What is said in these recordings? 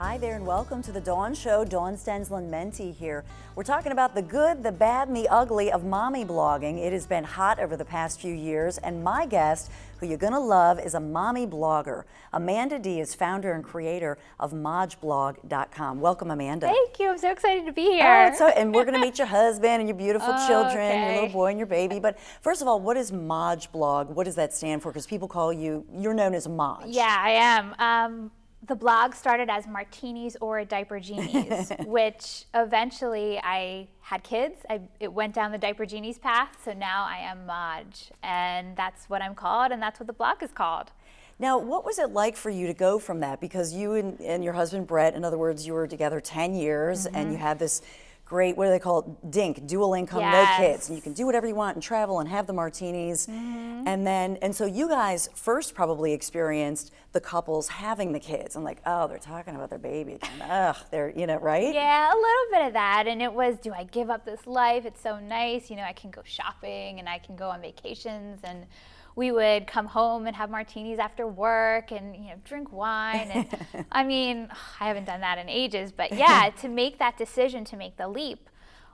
Hi there and welcome to the Dawn Show. Dawn Stensland-Menti here. We're talking about the good, the bad, and the ugly of mommy blogging. It has been hot over the past few years, and my guest, who you're going to love, is a mommy blogger. Amanda D is founder and creator of Modgeblog.com. Welcome, Amanda. Thank you. I'm so excited to be here. And we're going to meet your husband and your beautiful children, okay. your little boy and your baby. But first of all, what is Modgeblog? What does that stand for? Because people call you're known as Modge. Yeah, I am. The blog started as Martinis or Diaper Genies, which eventually I had kids. It went down the Diaper Genies path, so now I am Modge, and that's what I'm called, and that's what the blog is called. Now, what was it like for you to go from that? Because you and your husband, Brett, in other words, you were together 10 years, and you had this great, what do they call it, DINK, dual income, no kids, and you can do whatever you want and travel and have the martinis. And so you guys first probably experienced the couples having the kids and like, oh, they're talking about their baby again. Ugh, they're, right? Yeah, a little bit of that, and it was, do I give up this life? It's so nice, I can go shopping and I can go on vacations, and we would come home and have martinis after work and drink wine, and I mean, I haven't done that in ages, but yeah, to make that decision, to make the leap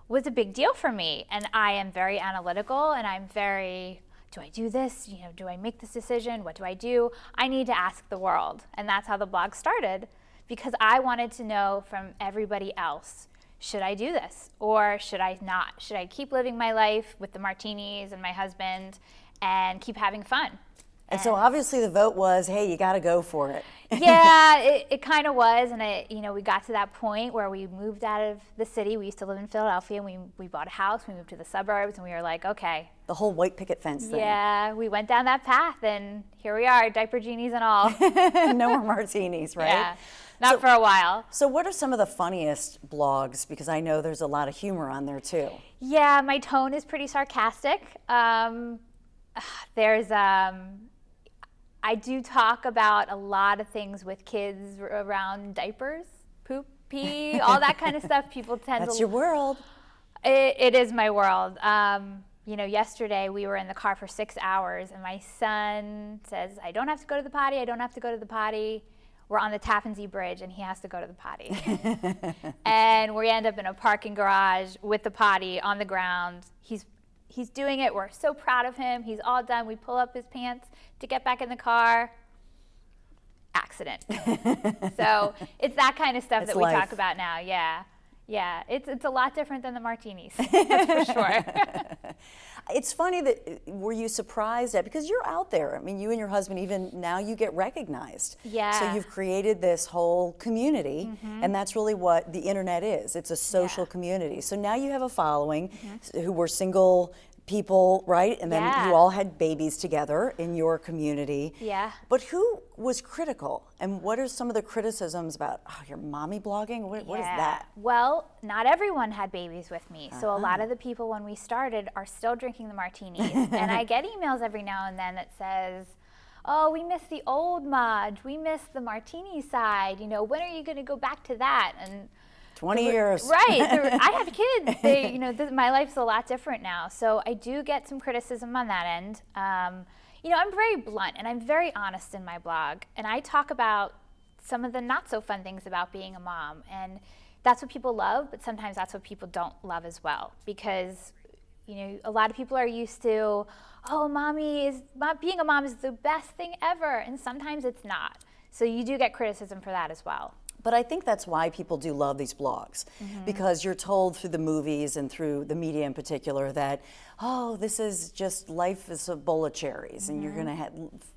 was a big deal for me. And I am very analytical, and I'm very, do I do this? Do I make this decision? What do I do? I need to ask the world. And that's how the blog started, because I wanted to know from everybody else, should I do this or should I not? Should I keep living my life with the martinis and my husband and keep having fun? And so obviously the vote was, hey, you got to go for it. Yeah, it kind of was, and we got to that point where we moved out of the city. We used to live in Philadelphia, and we bought a house. We moved to the suburbs, and we were like, okay. The whole white picket fence thing. Yeah, we went down that path, and here we are, diaper genies and all. No more martinis, right? Yeah, not for a while. So what are some of the funniest blogs? Because I know there's a lot of humor on there too. Yeah, my tone is pretty sarcastic. I do talk about a lot of things with kids around diapers, poop, pee, all that kind of stuff. People tend That's your world. It is my world. Yesterday we were in the car for 6 hours, and my son says, I don't have to go to the potty, I don't have to go to the potty. We're on the Tappan Zee Bridge, and he has to go to the potty. And we end up in a parking garage with the potty on the ground. He's doing it. We're so proud of him. He's all done. We pull up his pants to get back in the car. Accident. So it's that kind of stuff that we talk about now. Yeah. Yeah. It's a lot different than the martinis. That's for sure. It's funny that, were you surprised at, because you're out there. I mean, you and your husband, even now you get recognized. Yeah. So you've created this whole community, and that's really what the internet is. It's a social community. So now you have a following who were single people, right? And then you all had babies together in your community. Yeah. But who was critical? And what are some of the criticisms about, oh, you're mommy blogging? What is that? Well, not everyone had babies with me. So a lot of the people when we started are still drinking the martinis. And I get emails every now and then that says, oh, we miss the old Modge. We miss the martini side. When are you going to go back to that? And 20 years. Right. I have kids. My life's a lot different now. So I do get some criticism on that end. I'm very blunt and I'm very honest in my blog. And I talk about some of the not so fun things about being a mom. And that's what people love, but sometimes that's what people don't love as well. Because, a lot of people are used to, oh, being a mom is the best thing ever. And sometimes it's not. So you do get criticism for that as well. But I think that's why people do love these blogs, because you're told through the movies and through the media in particular that, oh, this is just, life is a bowl of cherries, and you're going to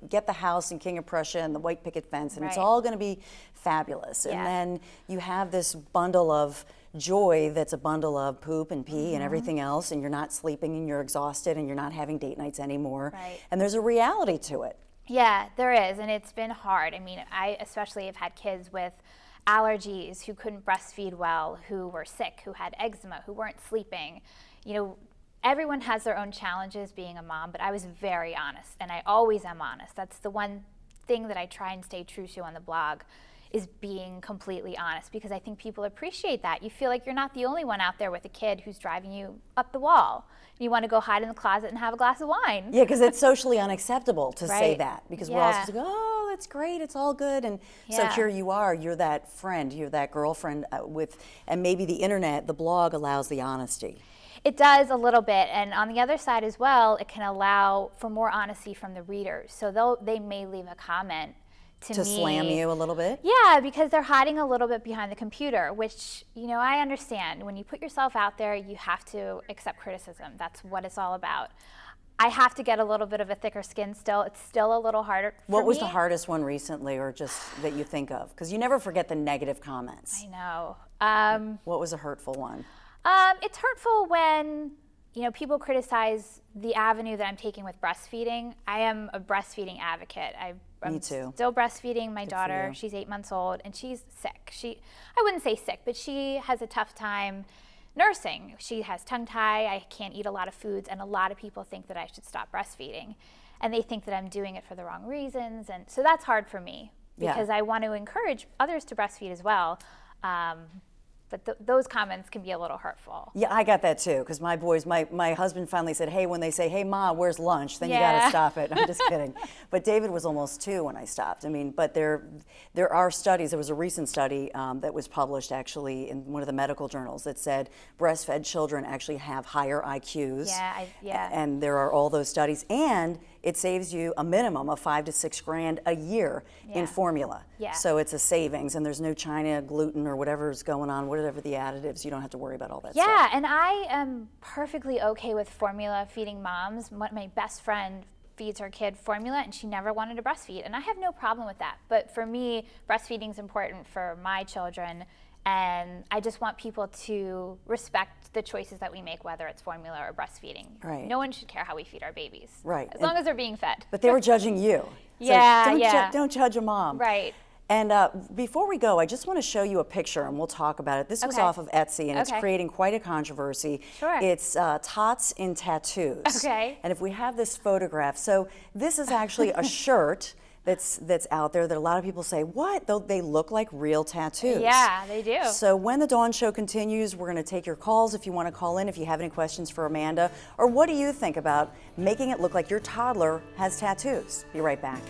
get the house in King of Prussia and the white picket fence, and it's all going to be fabulous. And then you have this bundle of joy that's a bundle of poop and pee and everything else, and you're not sleeping and you're exhausted and you're not having date nights anymore. And there's a reality to it. Yeah, there is, and it's been hard. I mean, I especially have had kids with allergies, who couldn't breastfeed well, who were sick, who had eczema, who weren't sleeping. Everyone has their own challenges being a mom, but I was very honest, and I always am honest. That's the one thing that I try and stay true to on the blog, is being completely honest, because I think people appreciate that. You feel like you're not the only one out there with a kid who's driving you up the wall. You want to go hide in the closet and have a glass of wine. Yeah, because it's socially unacceptable to say Right. that, because we're all Yeah. supposed to go, oh, that's great, it's all good. And so here you are, you're that friend, you're that girlfriend and maybe the internet, the blog allows the honesty. It does a little bit, and on the other side as well, it can allow for more honesty from the readers. So they may leave a comment to me. Slam you a little bit? Yeah, because they're hiding a little bit behind the computer, which, I understand. When you put yourself out there, you have to accept criticism. That's what it's all about. I have to get a little bit of a thicker skin still. It's still a little harder for me. What was the hardest one recently, or just that you think of? Because you never forget the negative comments. I know. What was a hurtful one? It's hurtful when people criticize the avenue that I'm taking with breastfeeding. I am a breastfeeding advocate. I'm Me too. still breastfeeding my Good for daughter. you. She's 8 months old, and she's sick. I wouldn't say sick, but she has a tough time nursing. She has tongue tie. I can't eat a lot of foods, and a lot of people think that I should stop breastfeeding, and they think that I'm doing it for the wrong reasons, and so that's hard for me because I want to encourage others to breastfeed as well. But those comments can be a little hurtful. Yeah, I got that too, because my husband finally said, hey, when they say, hey, Ma, where's lunch? Then you Yeah. got to stop it. I'm just kidding. But David was almost 2 when I stopped. I mean, but there are studies. There was a recent study that was published actually in one of the medical journals that said breastfed children actually have higher IQs. Yeah. And there are all those studies. And it saves you a minimum of $5 to $6 grand a year in formula. Yeah. So it's a savings, and there's no China gluten or whatever's going on, whatever the additives. You don't have to worry about all that stuff. Yeah, and I am perfectly okay with formula feeding moms. My best friend feeds her kid formula, and she never wanted to breastfeed, and I have no problem with that. But for me, breastfeeding is important for my children, and I just want people to respect the choices that we make, whether it's formula or breastfeeding. Right. No one should care how we feed our babies. Right. As long as they're being fed. But they were judging you. Yeah, so yeah. Don't judge a mom. Right. And before we go, I just want to show you a picture, and we'll talk about it. This was Okay. off of Etsy, and it's Okay. creating quite a controversy. Sure. It's tots in tattoos. Okay. And if we have this photograph, so this is actually a shirt that's out there that a lot of people say, what? They look like real tattoos. Yeah, they do. So when the Dawn Show continues, we're going to take your calls if you want to call in, if you have any questions for Amanda, or what do you think about making it look like your toddler has tattoos? Be right back.